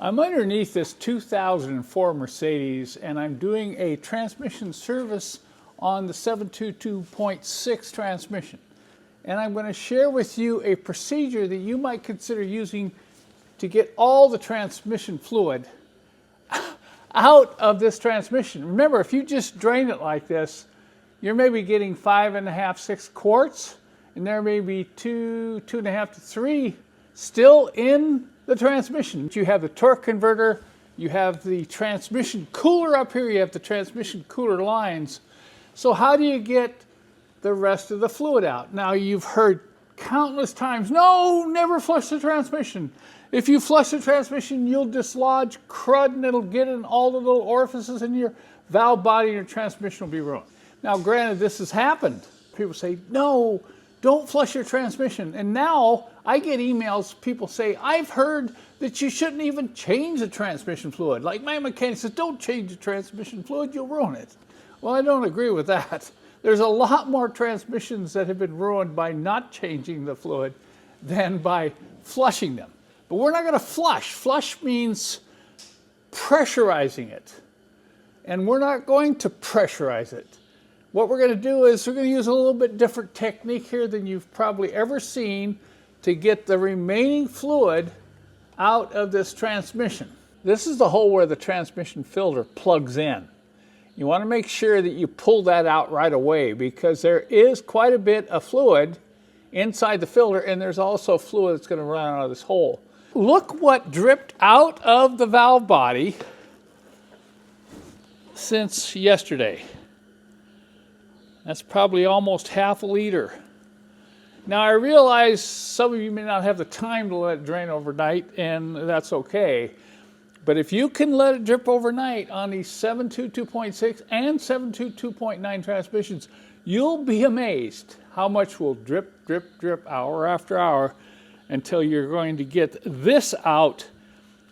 I'm underneath this 2004 Mercedes, and I'm doing a transmission service on the 722.6 transmission. And I'm going to share with you a procedure that you might consider using to get all the transmission fluid out of this transmission. Remember, if you just drain it like this, you're maybe getting 5.5, 6 quarts, and there may be 2.5 to 3 still in the transmission. You have the torque converter, you have the transmission cooler up here, you have the transmission cooler lines. So how do you get the rest of the fluid out? Now, you've heard countless times, no, never flush the transmission. If you flush the transmission, you'll dislodge crud and it'll get in all the little orifices in your valve body and your transmission will be ruined. Now, granted, this has happened. People say, no, don't flush your transmission. And now I get emails, people say, I've heard that you shouldn't even change the transmission fluid. Like my mechanic says, don't change the transmission fluid, you'll ruin it. Well, I don't agree with that. There's a lot more transmissions that have been ruined by not changing the fluid than by flushing them. But we're not going to flush. Flush means pressurizing it. And we're not going to pressurize it. What we're going to do is we're going to use a little bit different technique here than you've probably ever seen to get the remaining fluid out of this transmission. This is the hole where the transmission filter plugs in. You want to make sure that you pull that out right away because there is quite a bit of fluid inside the filter, and there's also fluid that's going to run out of this hole. Look what dripped out of the valve body since yesterday. That's probably almost half a liter. Now, I realize some of you may not have the time to let it drain overnight, and that's okay. But if you can let it drip overnight on these 722.6 and 722.9 transmissions, you'll be amazed how much will drip, drip, drip hour after hour until you're going to get this out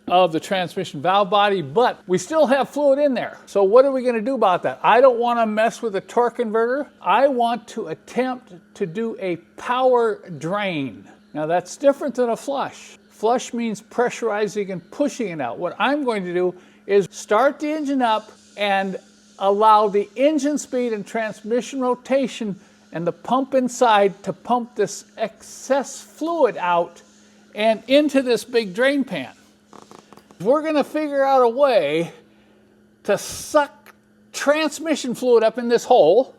of the transmission valve body, but we still have fluid in there. So what are we going to do about that? I don't want to mess with the torque converter. I want to attempt to do a power drain. Now that's different than a flush. Flush means pressurizing and pushing it out. What I'm going to do is start the engine up and allow the engine speed and transmission rotation and the pump inside to pump this excess fluid out and into this big drain pan. We're going to figure out a way to suck transmission fluid up in this hole.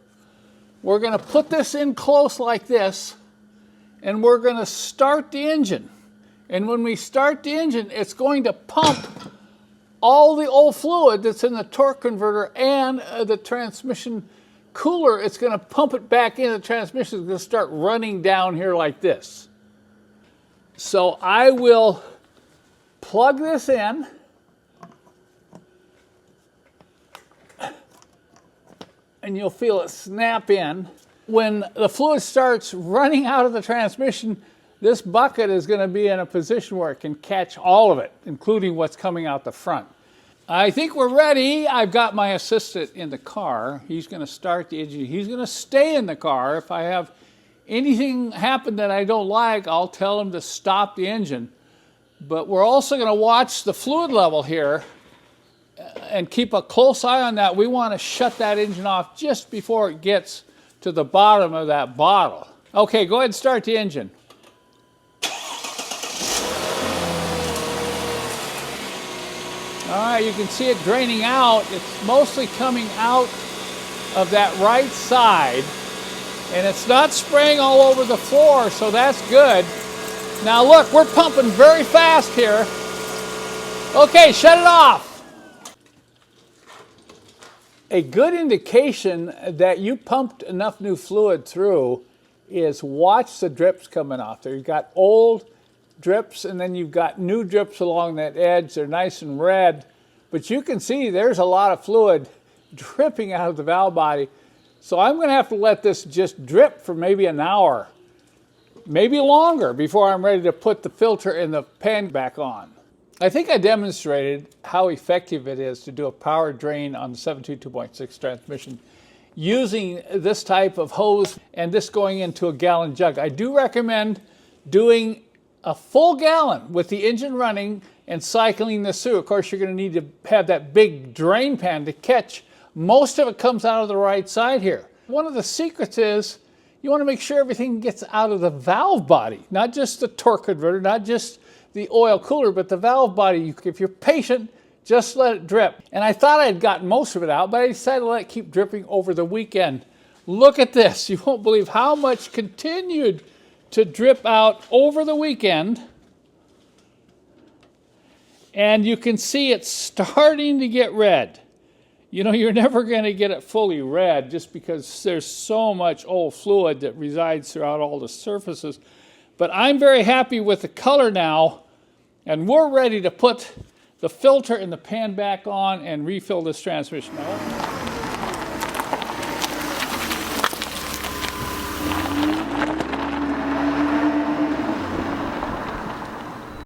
We're going to put this in close like this, and we're going to start the engine. And when we start the engine, it's going to pump all the old fluid that's in the torque converter and the transmission cooler. It's going to pump it back into the transmission. It's going to start running down here like this. So I will plug this in. And you'll feel it snap in. When the fluid starts running out of the transmission, this bucket is going to be in a position where it can catch all of it, including what's coming out the front. I think we're ready. I've got my assistant in the car. He's going to start the engine. He's going to stay in the car. If I have anything happen that I don't like, I'll tell him to stop the engine. But we're also going to watch the fluid level here and keep a close eye on that. We want to shut that engine off just before it gets to the bottom of that bottle. Okay, go ahead and start the engine. All right, you can see it draining out. It's mostly coming out of that right side, and it's not spraying all over the floor, so that's good. Now look, we're pumping very fast here. Okay, shut it off. A good indication that you pumped enough new fluid through is watch the drips coming off there. You've got old drips and then you've got new drips along that edge. They're nice and red, but you can see there's a lot of fluid dripping out of the valve body. So I'm going to have to let this just drip for maybe an hour, maybe longer, before I'm ready to put the filter and the pan back on. I think I demonstrated how effective it is to do a power drain on the 722.6 transmission using this type of hose and this going into a gallon jug. I do recommend doing a full gallon with the engine running and cycling this through. Of course, you're going to need to have that big drain pan to catch. Most of it comes out of the right side here. One of the secrets is you want to make sure everything gets out of the valve body, not just the torque converter, not just the oil cooler, but the valve body. If you're patient, just let it drip. And I thought I'd gotten most of it out, but I decided to let it keep dripping over the weekend. Look at this. You won't believe how much continued to drip out over the weekend. And you can see it's starting to get red. You know, you're never going to get it fully red just because there's so much old fluid that resides throughout all the surfaces. But I'm very happy with the color now, and we're ready to put the filter and the pan back on and refill this transmission. Now,